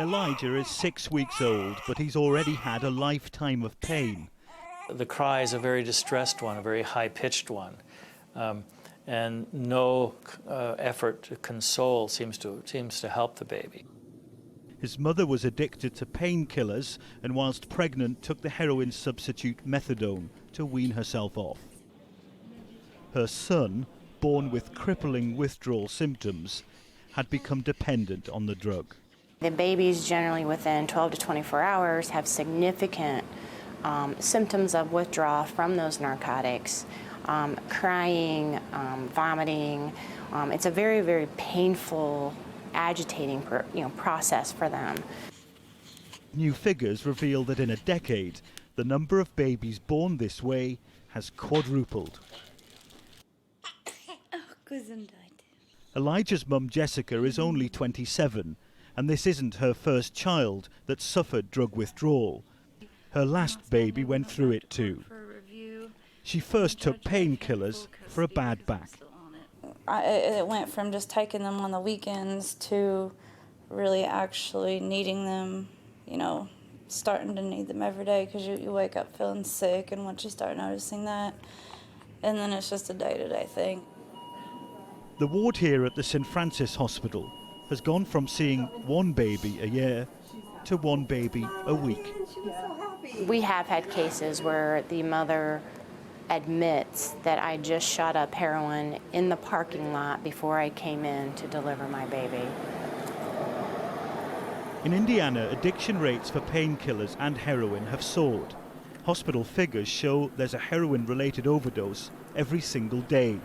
Elijah is 6 weeks old, but he's already had a lifetime of pain. The cry is a very distressed one, a very high-pitched one, and no effort to console seems to help the baby. His mother was addicted to painkillers and whilst pregnant took the heroin substitute methadone to wean herself off. Her son, born with crippling withdrawal symptoms, had become dependent on the drug. The babies generally within 12 to 24 hours have significant symptoms of withdrawal from those narcotics, crying, vomiting. It's a very, very painful, agitating process for them. New figures reveal that in a decade, the number of babies born this way has quadrupled. Elijah's mum Jessica is only 27, and this isn't her first child that suffered drug withdrawal. Her last baby went through it too. She first took painkillers for a bad back. It went from just taking them on the weekends to really actually needing them, starting to need them every day because you wake up feeling sick, and once you start noticing that, and then it's just a day-to-day thing. The ward here at the St Francis Hospital has gone from seeing one baby a year to one baby a week. We have had cases where the mother admits that I just shot up heroin in the parking lot before I came in to deliver my baby. In Indiana, addiction rates for painkillers and heroin have soared. Hospital figures show there's a heroin-related overdose every single day.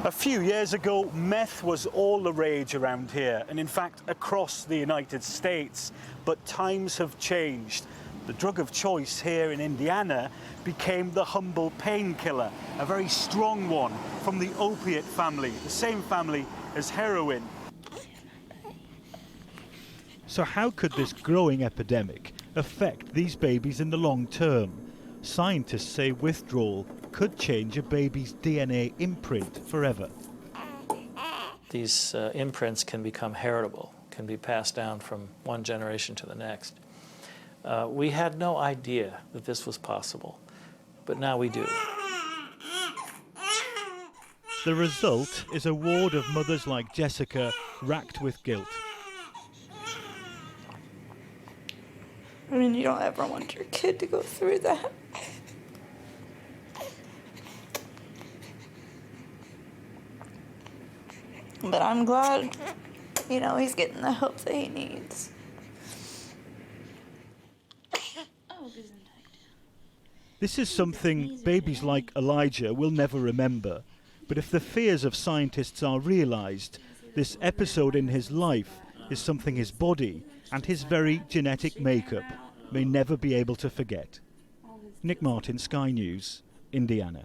A few years ago, meth was all the rage around here, and in fact across the United States. But times have changed. The drug of choice here in Indiana became the humble painkiller, a very strong one from the opiate family, the same family as heroin. So how could this growing epidemic affect these babies in the long term? Scientists say withdrawal could change a baby's DNA imprint forever. These imprints can become heritable, can be passed down from one generation to the next. We had no idea that this was possible, but now we do. The result is a ward of mothers like Jessica racked with guilt. I mean, you don't ever want your kid to go through that. But I'm glad, he's getting the help that he needs. This is something babies like Elijah will never remember. But if the fears of scientists are realised, this episode in his life is something his body and his very genetic makeup may never be able to forget. Nick Martin, Sky News, Indiana.